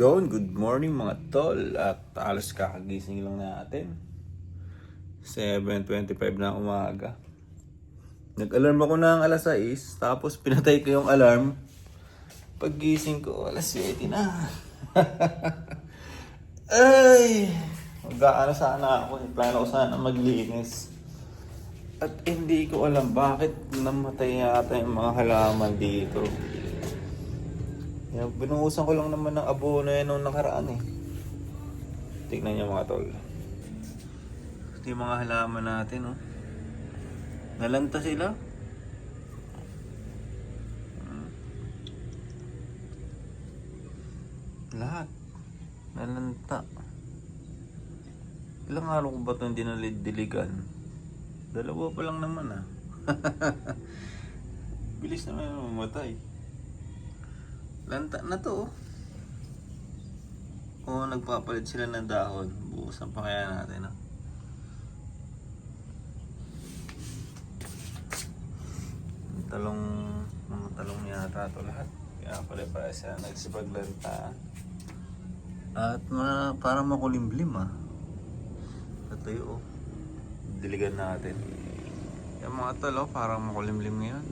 Yon, good morning mga tol. At alas kakagising lang natin. 7:25 na umaga. Nag-alarm ako ng alas 6, tapos pinatay ko yung alarm. Paggising ko, alas 7 na. Ay! Mag-aano sana ako. Plano ko sana maglinis. At hindi ko alam bakit namatay yata yung mga halaman dito. Binuhusan ko lang naman ng abono yan nung nakaraan eh. Tignan niyo mga tol. Ito yung mga halaman natin oh. Nalanta sila. Lahat. Nalanta. Ilang araw ko ba ito hindi nalidiligan? 2 pa lang naman ah. Bilis naman yung mamatay. Lanta na to. O nagpapalit sila ng dahon. Buusan pa kaya natin. Mga talong yata ito lahat. Kaya pala siya nagsipaglanta. At para makulimlim Ito yung diligan natin. Yung mga talo parang makulimlim ngayon.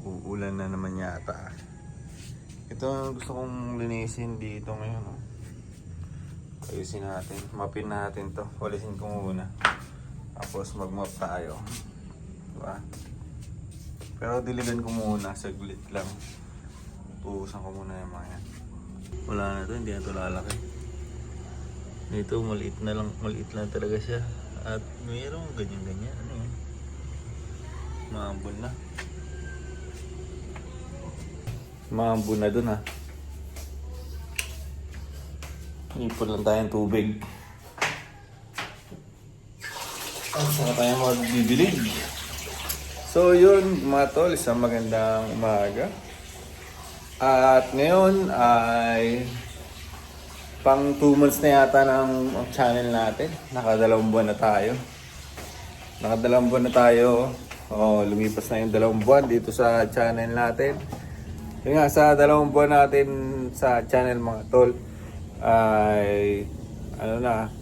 Uulan na naman yata. Ito ang gusto kong linisin dito ngayon. Ayusin natin. Mapin natin to. Walisin ko muna. Tapos mag-mop tayo. Diba? Pero diligan ko muna. Saglit lang. Puusan ko muna yung mga yan. Wala na to. Hindi na to lalaki. Dito maliit na lang. Maliit lang talaga siya. At mayroong ganyan-ganyan. Ano yun? Maambon na. Maambon na dun Ipon lang tayong tubig. Saka tayo magbibilig. So yun mga tol, isang magandang umaga. At ngayon ay pang 2 months na yata ng channel natin. Naka2 buwan na tayo. Lumipas na yung 2 buwan dito sa channel natin. Yung nga, sa 2 buwan natin sa channel mga tol ay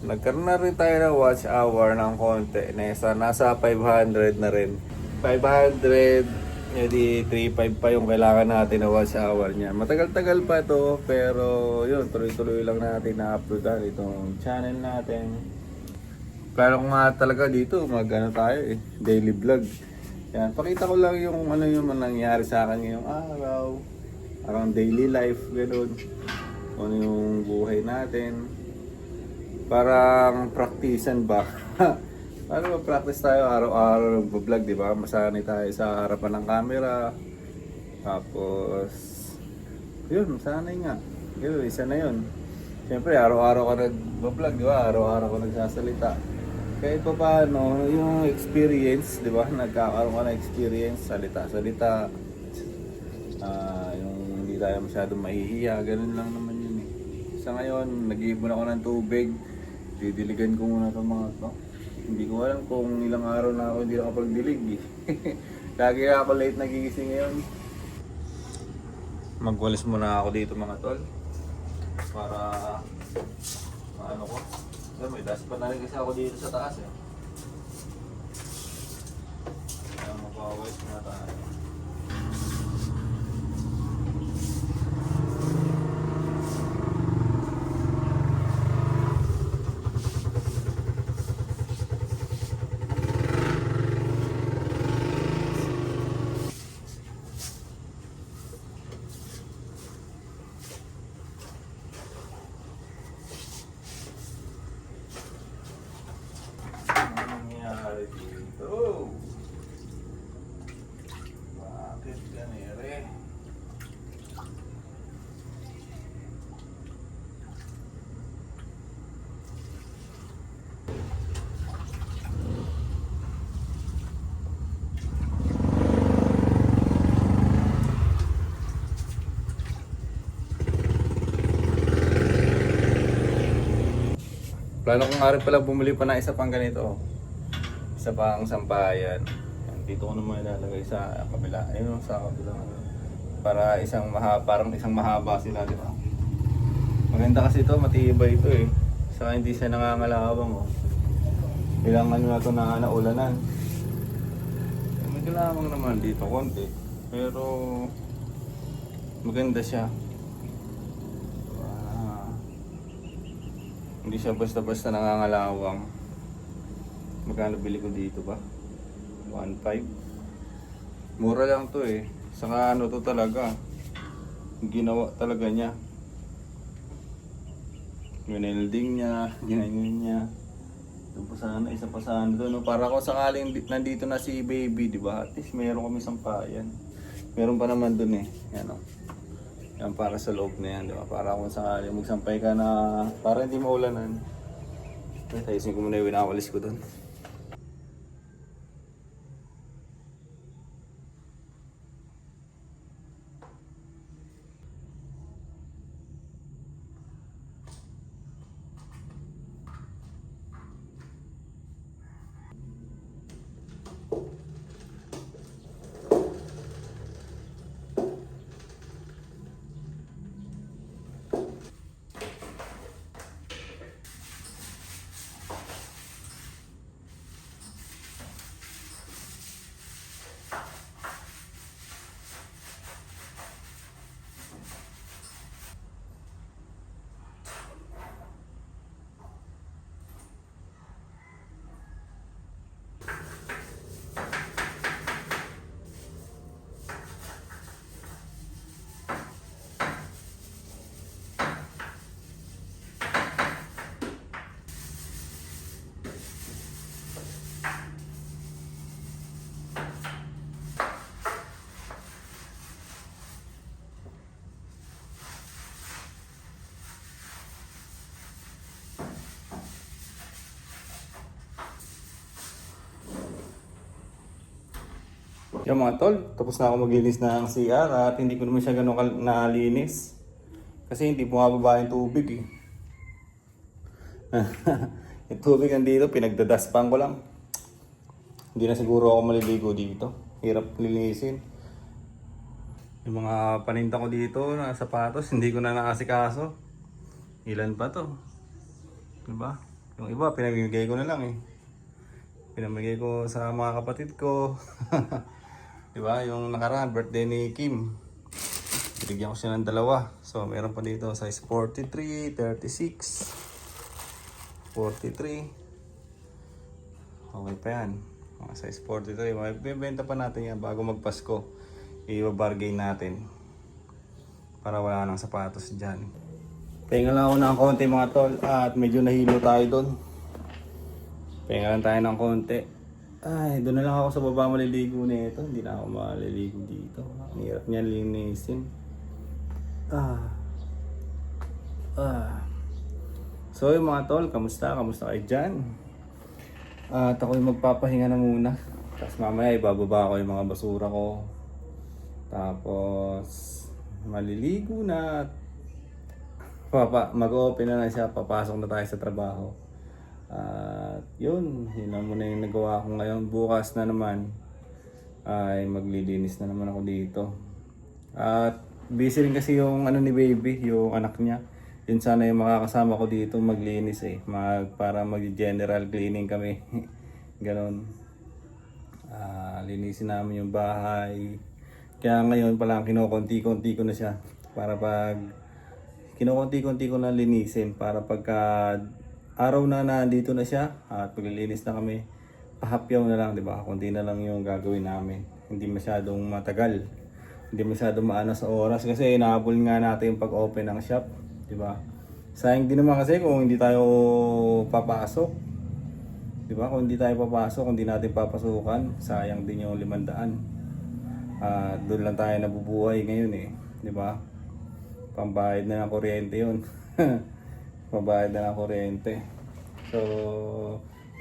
nagkaroon na rin tayo ng watch hour ng konti. Nasa 500 na rin. 500, edi 3.5 pa yung kailangan natin na watch hour niya. Matagal-tagal pa to, pero yun, tuloy-tuloy lang natin na-uploadan itong channel natin. Plano ko nga talaga dito, tayo daily vlog. Yan, pakita ko lang yung yung nangyari sa akin ngayong araw. Parang daily life, gano'n. Ano yung buhay natin. Parang practicean ba? Paano practice tayo araw-araw nag-vlog, di ba? Masanay tayo sa harapan ng camera. Tapos, yun, masanay nga. Yun, isa na yun. Siyempre, araw-araw ka nag-vlog, di ba? Araw-araw ka nagsasalita. Kahit pa paano, yung experience, di ba? Nagkakaroon ka ng experience, salita-salita. Yung hindi tayo masyadong mahihiya, ganun lang naman yun Sa ngayon, nag-iipon ako ng tubig. Didiligan ko muna itong mga ito. Hindi ko alam kung ilang araw na ako hindi nakapagdilig Lagi ako late nagigising ngayon. Magwalis muna ako dito mga tol. Para maano ko. May dashpan na rin kasi ako dito sa taas Kaya magwawalis muna tayo. Dito. Bakit ganire? Plano ko nga rin pala bumili pa na isa pang ganito. Isa pang sampayan. Dito ko naman ilalagay sa kabila. Ayun, sa kabila. Para parang isang mahaba sila, di ba? Maganda kasi ito, matibay ito eh. Saka hindi siya nangangalawang oh. Ilang ano na ito na naulanan. May kalawang naman dito konti. Pero maganda siya. Hindi siya basta-basta nangangalawang. Magkano bili ko dito ba? 1.5. Mura lang to eh. Saka ano to talaga. Ginawa talaga niya. Winelding niya, ginanyan niya. Doon pa sana, isa pa sana doon. No? Para kung sakaling nandito na si baby, di ba? At least meron kami sampayan. Meron pa naman doon eh. Yan o. Yan para sa loob na yan, di ba? Para kung sakaling magsampay ka na, para hindi maulanan. Tayosin ko muna yung winakalis ko doon. Yung mga tol, tapos na ako maglinis ng CR at hindi ko naman siya ganun nalinis. Kasi hindi bumababa yung tubig eh. Yung tubig nandito, pinagdadaspan ko lang. Hindi na siguro ako maliligo dito. Hirap linisin. Yung mga paninta ko dito na sapatos, hindi ko na naasikaso. Ilan pa to? Diba? Yung iba, pinamimigay ko na lang eh. Pinamigay ko sa mga kapatid ko. Diba? Yung nakaraan, birthday ni Kim. Binigyan ko siya ng dalawa. So, meron pa dito size 43, 36, 43. Okay pa yan. Mga size 43. Bibenta pa natin yan bago magpasko. I-bargain natin. Para wala nang sapatos dyan. Pahinga lang ako ng konti mga tol. At medyo nahilo tayo doon. Pahinga lang tayo ng konti. Ay, doon na lang ako sa baba maliligo nito. Hindi na ako maliligo dito. Ang hirap niya linisin. So yung mga tol, kamusta? Kamusta kayo dyan? At ako'y magpapahinga na muna. Tapos mamaya ibababa ko yung mga basura ko. Tapos maliligo na. Mag-open na siya. Papasok na tayo sa trabaho. At yun na muna yung nagawa ko ngayon. Bukas na naman ay maglilinis na naman ako dito. At busy rin kasi yung ano ni baby, yung anak niya. Yun sana yung makakasama ko dito maglinis eh. Para mag-general cleaning kami. Ganon. Linisin namin yung bahay. Kaya ngayon pa lang kinukunti-kunti ko na siya. Para pag kinukunti-kunti ko na linisin. Para pagka araw na nandito na siya at paglilinis na kami, pahapyaw na lang, di ba? Kunti na lang yung gagawin namin. Hindi masyadong matagal. Hindi masyadong maano sa oras kasi inaabol nga natin yung pag-open ng shop, di ba? Sayang din naman kasi kung hindi tayo papasok. Di ba? Kung hindi tayo papasok, hindi natin papasukan, sayang din yung 500. Doon lang tayo nabubuhay ngayon eh, di ba? Pambayad na ng kuryente yun. Mabayad na ng kuryente. So,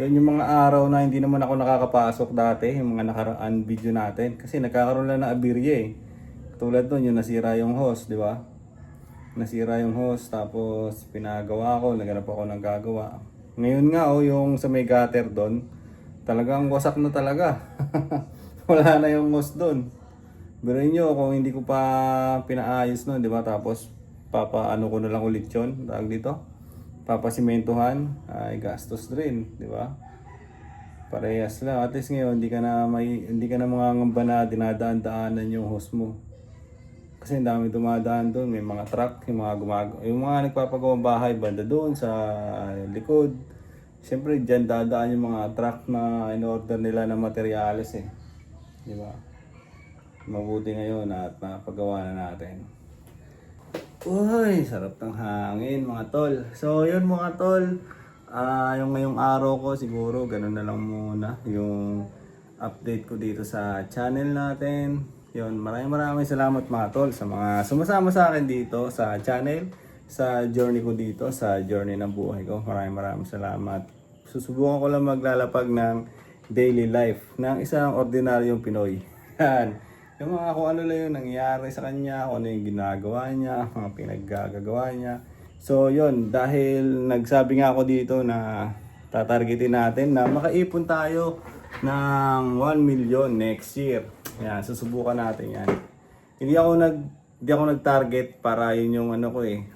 yun yung mga araw na hindi naman ako nakakapasok dati, yung mga nakaraan video natin. Kasi nagkakaroon lang na abirya eh. Tulad nun, yung nasira yung hose, di ba? Nasira yung hose, tapos pinagawa ko, naghanap ako ng gagawa. Ngayon nga, yung sa may gutter doon, talagang wasak na talaga. wala na yung hose doon. Pero nyo, kung hindi ko pa pinaayos nun, di ba? Tapos, papaano ko na lang ulit yun, tawag dito. Papasimentohan, ay gastos rin, di ba? Parehas lang. At least ngayon, hindi ka na mangangamba na dinadaan-daanan yung hose mo. Kasi ang dami dumadaan doon, may mga truck, yung mga nagpapagawang bahay banda doon sa likod. Siyempre diyan dadaan yung mga truck na in-order nila ng materyales eh. Di ba? Mabuti ngayon at napagawa na natin. Uy, sarap ng hangin mga tol. So yun mga tol, yung ngayong araw ko siguro ganun na lang muna yung update ko dito sa channel natin. Yun, maraming salamat mga tol sa mga sumasama sa akin dito sa channel, sa journey ko dito, sa journey ng buhay ko. Maraming salamat. Susubukan ko lang maglalapag ng daily life ng isang ordinaryong Pinoy. Yan. Yung mga kung ano lang yung nangyayari sa kanya, kung ano yung ginagawa niya, mga pinaggagawa niya. So yun, dahil nagsabi nga ako dito na tatargetin natin na makaipon tayo ng 1 million next year. Yan, susubukan natin yan. Hindi ako nag-target para yun yung ano ko eh.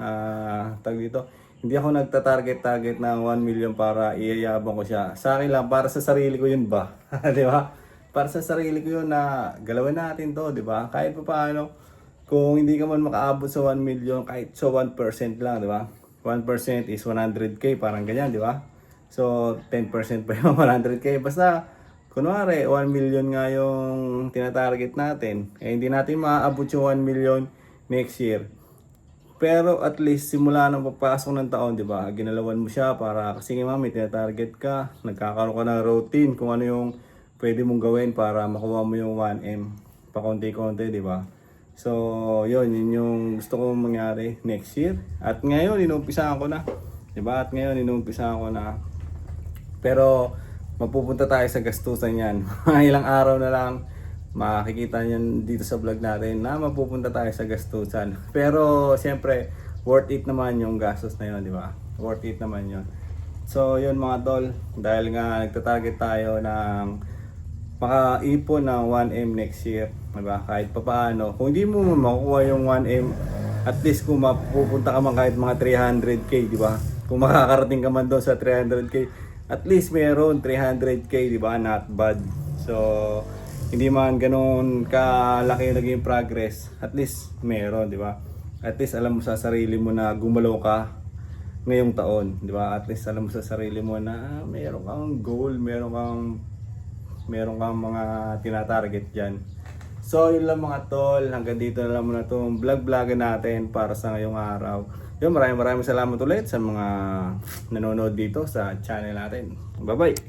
Tag dito. Hindi ako nagta-target ng 1 million para iyayabang ko siya. Sa akin lang, para sa sarili ko yun ba? Di ba? Para sa sarili ko yun na galawin natin to, di ba? Kahit pa paano, kung hindi ka man makaabot sa 1 million, kahit sa 1% lang, di ba? 1% is 100k, parang ganyan, di ba? So, 10% pa yung 100k. Basta, kunwari, 1 million nga yung tinatarget natin. Eh, hindi natin maaabot yung 1 million next year. Pero at least simula nang papasok ng taon, di ba? Ginalawan mo siya para kasi nga may tinatarget ka. Nagkakaroon ka ng routine kung ano yung pwede mong gawin para makuha mo yung 1M. Pakonti-konti, di ba? So, yun yung gusto kong mangyari next year. At ngayon, inumpisahan ko na. Di ba? At ngayon, inumpisahan ko na. Pero, mapupunta tayo sa gastusan yan. Ilang araw na lang makikita niyan dito sa vlog natin na mapupunta tayo sa gastusan. Pero siyempre worth it naman yung gastos na yun, di ba? Worth it naman yun. So yun mga tol, dahil nga nagtatarget tayo ng makaipon ng 1M next year, di ba? Kahit papaano, kung hindi mo makukuha yung 1M, at least kung mapupunta ka man kahit mga 300k, di ba? Kung makakarating ka man doon sa 300k, at least meron 300k, di ba? Not bad. So, hindi man ganoon kalaki yung naging progress, at least meron, di ba? At least alam mo sa sarili mo na gumalaw ka ngayong taon, di ba? At least alam mo sa sarili mo na meron kang goal, meron kang mga tinatarget diyan. So, yun lang mga tol, hanggang dito na lang muna itong vlog natin para sa ngayong araw. Yun, maraming salamat ulit sa mga nanonood dito sa channel natin. Bye-bye!